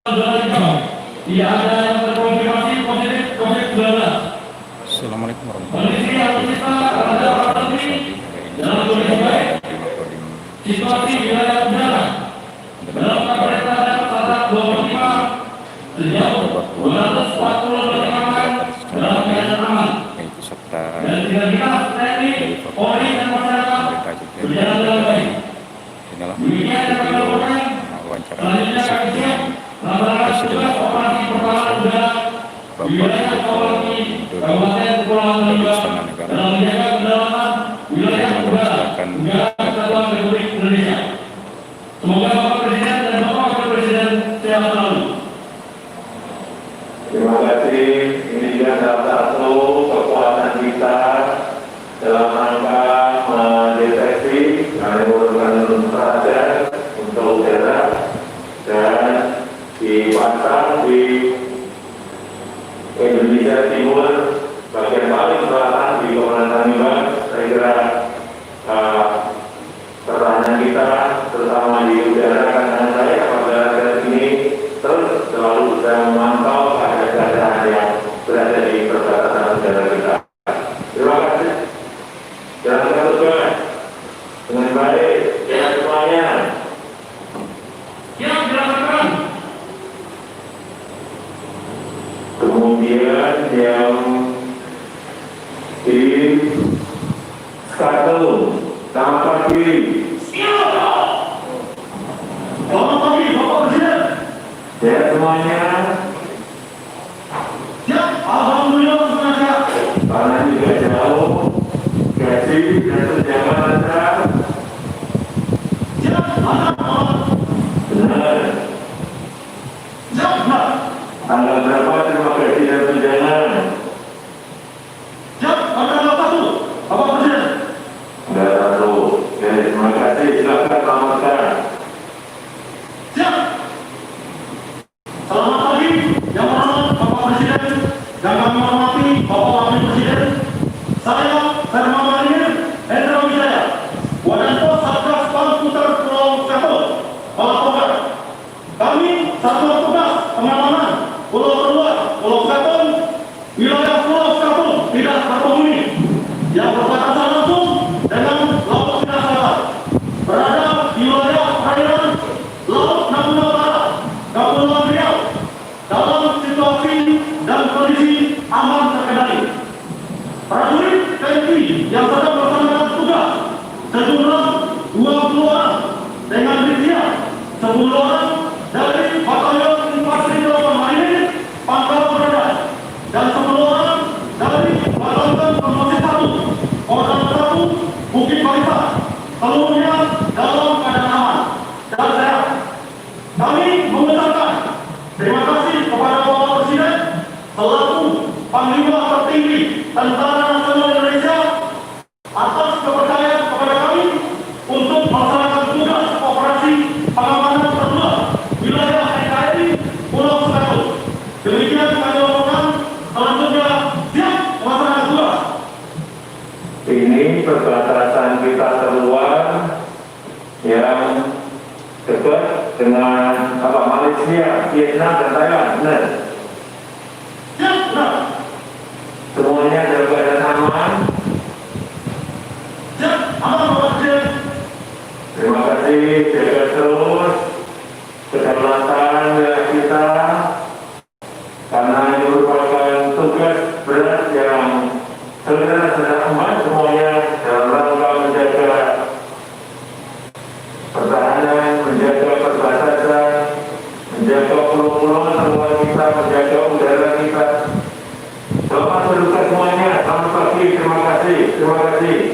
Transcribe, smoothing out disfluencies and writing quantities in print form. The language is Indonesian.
Tidak ada yang terkonfirmasi positif COVID-19. Assalamualaikum Kondisi yang kita ada saat ini dalam kondisi baik. Situasi wilayah udara dalam keadaan saat 25 sejauh 240 km dalam keadaan aman. Dan tidak TNI, Polri dan masyarakat berjalan dengan baik. Demikian yang kami lakukan. Selanjutnya kami siap melaksanakan operasi pertahanan udara di wilayah Kawalki, Kabupaten Kepulauan Riau dalam menjaga kedalaman wilayah udara Kesatuan Republik Indonesia. Semoga Bapak Presiden dan Bapak Wakil Presiden sehat selalu. Terima kasih. Ini juga salah satu kekuatan kita dalam rangka mendeteksi yang memerlukan perhatian untuk udara dan dipasang di Indonesia Timur bagian paling selatan di Kepulauan Tanimbar. Saya kira pertahanan kita terutama di udara karena saya pada saat ini terus selalu sedang memantau keadaan yang berada di perbatasan udara kita. Terima kasih. Jangan tertutup dengan baik. Ya semuanya. Yang dilakukan. Kemudian yang di satu, selamat pagi. Selamat pagi, Bapak Presiden. Ya semuanya. Ya, alhamdulillah semuanya. Karena juga jauh, gaji dan tunjangan lancar. Ya, alhamdulillah. Benar. Ya, benar. Tanggal berapa terima gaji dan tunjangan? Ya, tanggal 1, Bapak Presiden. Sudah tahu. Oke, terima kasih. Silakan selamatkan. Siap. Selamat pagi, yang hormat Bapak Presiden dan kami hormati Bapak Wakil Presiden. Saya Herman Marinir Hendra Wijaya, Wadah Pos Satgas Pangkuter Pulau Satu, melaporkan kami satuan tugas pengamanan Pulau Terluar, Pulau Satu, wilayah Pulau Satu tidak terpenghuni yang berbatasan langsung dengan Laut Cina Selatan, berada di wilayah perairan Laut Natuna Barat, Kepulauan Riau, dalam situasi dan kondisi aman terkendali. Prajurit TNI yang sedang melaksanakan tugas sejumlah 20 orang dengan rincian 10 orang dari Batalion Infanteri 8 Marinir Pangkal Beradai dan 10 orang dari Batalion Promosi 1 Kodam 1 Bukit Barisan, seluruhnya dalam keadaan aman dan sehat. Kami mengucapkan terima kasih kepada Bapak Presiden selaku Panglima Tertinggi Tentara Nasional Indonesia atas kepercayaan kepada kami untuk melaksanakan tugas operasi pengamanan terluar wilayah NKRI Pulau Satu. Demikian kami lakukan. Selanjutnya siap melaksanakan tugas. Ini perbatasan kita terluar yang dekat dengan Malaysia, Vietnam, dan Thailand. Benar? Siap, benar. Semuanya dalam keadaan aman. Siap, aman Bapak Presiden. Terima kasih. Jaga terus kedaulatan wilayah kita karena ini merupakan tugas berat yang sebenarnya sedang aman semuanya dalam rangka menjaga pertahanan, menjaga perbatasan, menjaga pulau-pulau terluar kita, menjaga udara kita. Selamat berduka semuanya. Selamat pagi. Terima kasih. Terima kasih.